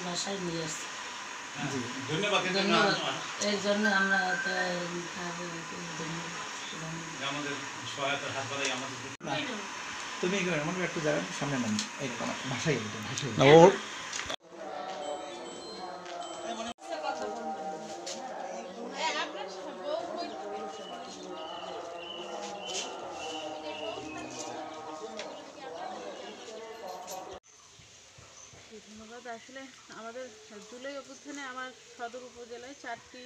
বাসায় নিয়ে আসছি। ধন্যবাদ। এর জন্য আমরা আমাদের সহায়তার হাত বাড়াই আমাদের। তুমি এমন একটু যাবেন সামনে নাম এই ভাষাই ধন্যবাদ। আসলে আমাদের জুলাই অভ্যুত্থানে আমার সদর উপজেলায় 4টি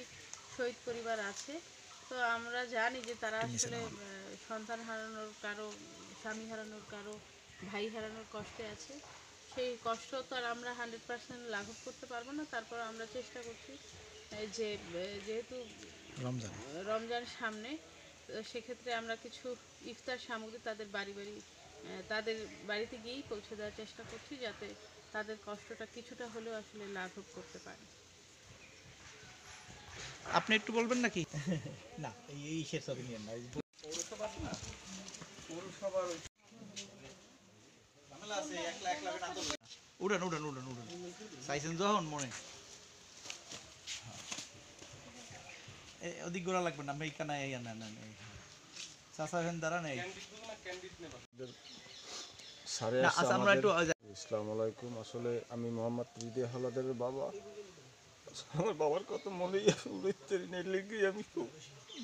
শহীদ পরিবার আছে। তো আমরা জানি যে তারা আসলে সন্তান হারানোর কারো, স্বামী হারানোর কারো, ভাই হারানোর কষ্টে আছে। সেই কষ্ট তো আর আমরা 100% লাঘব করতে পারবো না। তারপর আমরা চেষ্টা করছি যে যেহেতু রমজান সামনে, সেক্ষেত্রে আমরা কিছু ইফতার সামগ্রী তাদের তাদের বাড়িতে গিয়েই পৌঁছে দেওয়ার চেষ্টা করছি, যাতে তাদের কষ্টটা কিছুটা হলেও আসলে লাঘব করতে পারে। আপনি একটু বলবেন নাকি? না এই শেষ হবে নিয়ে না পৌরসভার না পৌরসভার ঝামেলা আছে। উড়ান চাইছেন যখন মনে ওদিক গোড়া লাগবে না। আমরা এইখানে চাষা দাঁড়া নেই। আসসালামু আলাইকুম। আসলে আমি মোহাম্মদ রিদে হাওলাদারের বাবা। আমার বাবার কথা মনেই উড়তে লেগে আমি খুব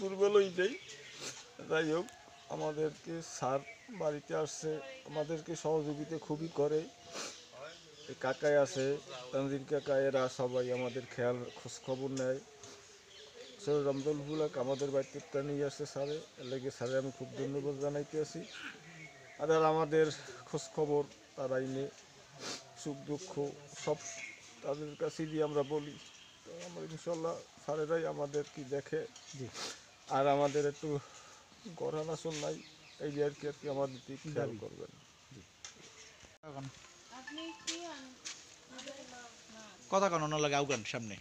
দুর্বল হয়ে যাই। যাই হোক, আমাদেরকে স্যার বাড়িতে আসছে, আমাদেরকে সহযোগিতা খুবই করে। কাকাই আছে, তানজির কাকা, এরা সবাই আমাদের খেয়াল খোঁজখবর নেয়। সৈয়দ রমজান বুলাক আমাদের বাড়িতে নিয়ে আসছে স্যারে, লেগে স্যারে আমি খুব ধন্যবাদ জানাইতে আছি। আর আমাদের খোঁজখবর তারাই নিয়ে, সুখ দুঃখ সব তাদের কাছে দিয়ে আমরা বলি। তো আমরা ইনশাল্লাহ স্যারেরাই আমাদের কি দেখে। আর আমাদের একটু গড়া নাচন নাই, এই যে আর কি আমাদের দিক খেয়াল করবেন। কথা কেন না লাগে আউগান সামনে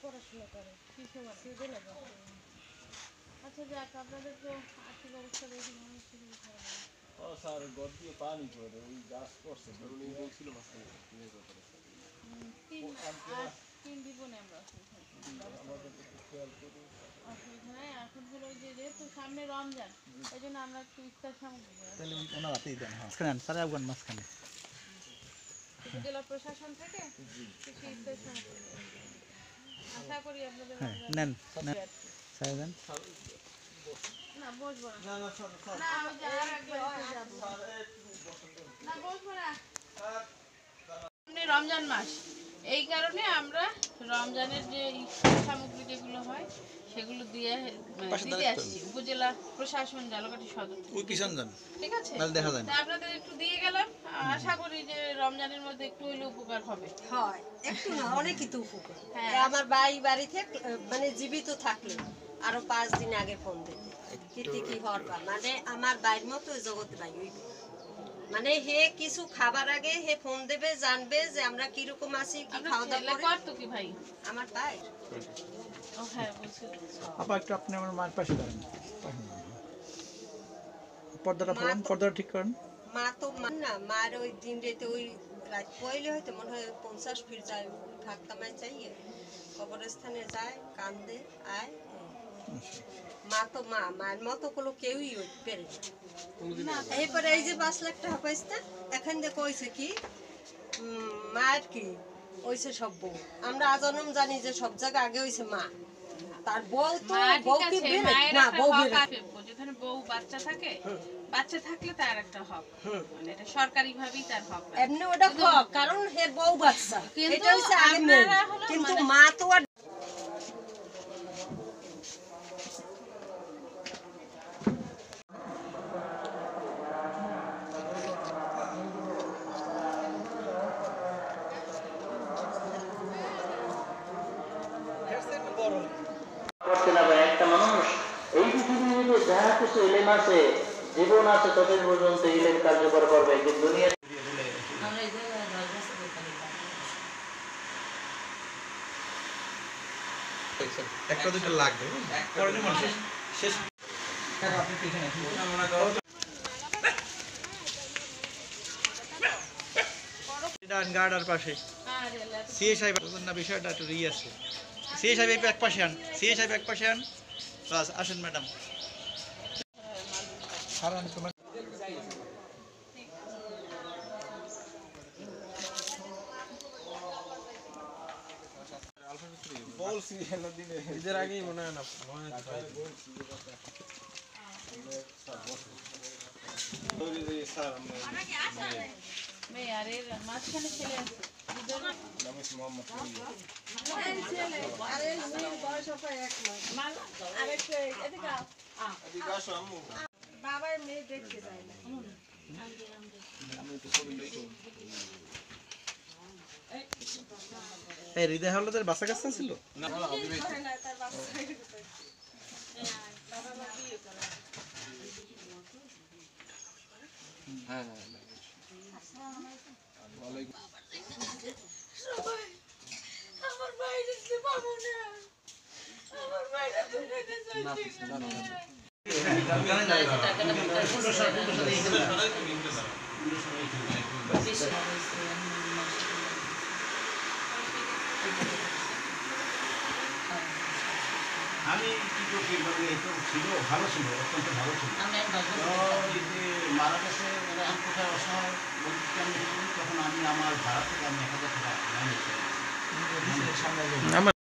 পড়াশোনা করে। আচ্ছা যাক, আপনাদের তো আর্থিক অবস্থা দেখি স্যার গদ দিয়ে পানি পড়ে ওই গাছ পড়ছে বলছিল তিন দিব না আমরা, অসুবিধা নাই। এখন হলো যে যেহেতু সামনে রমজান, এই জন্য আমরা একটু ইফতার সামগ্রী জেলা প্রশাসন থেকে কিছু ইফতার সামগ্রী আশা করি আপনাদের না বসবো না রমজান মাস, এই কারণে আমরা রমজানের যে ইফতার সামগ্রী যেগুলো হয় সেগুলো দিতে আসছি উপজেলা প্রশাসন ঝালকাঠি সদর। ঠিক আছে, আপনাদের একটু দিয়ে গেলাম। আশা করি যে রমজানের মধ্যে একটু হইলে উপকার হবে। হয় একটু না, অনেকই তো উপকার। আমার বাড়িতে মানে জীবিত থাকলে আরো 5 দিন আগে ফোন দিতে কি হরবা, মানে আমার বাইরের মতো জগতে ভাই হইবে। মানে হে কিছু খাবার আগে হে ফোন দেবে, জানবে যে আমরা কিরকম আছি, কি খাওয়া দাওয়া করতো কি ভাই আমার ভাই। ও হ্যাঁ বলছি। আপা একটু আপনি আমার মায়ের পাশে দাঁড়ান, পর্দাটা ঠিক করেন। মা তো না, মার ওই দিন রেতে ওই রাত পয়লে হয়তো মনে হয় 50 ফিট যায়, ঢাকতামায় চাইয়ে কবরস্থানে যায়, কান্দে আয়। মা তো মায়ের মতো কোনো কেউই পেরে না। এরপরে এই যে 5 লাখ টাকা পাইছে, এখান থেকে কইছে কি মায়ের কি ওইছে সব বউ। আমরা আজনম জানি যে সব জায়গা আগে হইছে মা, তার বউ তো বউ কি না, বউ যেখানে বউ বাচ্চা থাকে, বাচ্চা থাকলে তার একটা হক, মানে এটা সরকারি ভাবেই তার হক। এমনি ওটা হক, কারণ হে বউ বাচ্চা, এটা হইছে আগে মেয়ে। কিন্তু মা তো আর একটা মানুষ এই পৃথিবীতে যাহা কিছু ইলম আছে, জীবন আছে, ততদিন পর্যন্ত ইলম কার্যকর করবে। কিন্তু দুনিয়া একটা দুটো লাগবে পরে মানুষের শেষ আপনি কি এখানে গার্ডার পাশে সিএ সাহেব না বিষয়টা একটু ই আছে সিএ সাহেব এক পাশে আন সিএ সাহেব এক পাশে আন বাস আসেন ম্যাডাম সারান তোমার বলছি দিনে ঈদের আগেই মনে হয় না স্যার আমরা মেয়ে আর এর মাঝখানে ছেলে আছে দুজন নাম হচ্ছে মোহাম্মদ বাবার মেয়ে দেখতে যায় না এই হৃদয় হাওলাদার বাসা কাছে ছিল আমার বাইরে যেতে পারবো না আমার বাইরে আমি কি করছি তো ছিল ভালো ছিল অত্যন্ত ভালো ছিল আমি একবার এই যে মারা গেছে আমি কোথায় অসহায় বলতে তখন আমি আমার ভাড়া থেকে আমি 1000 টাকা নিয়েছি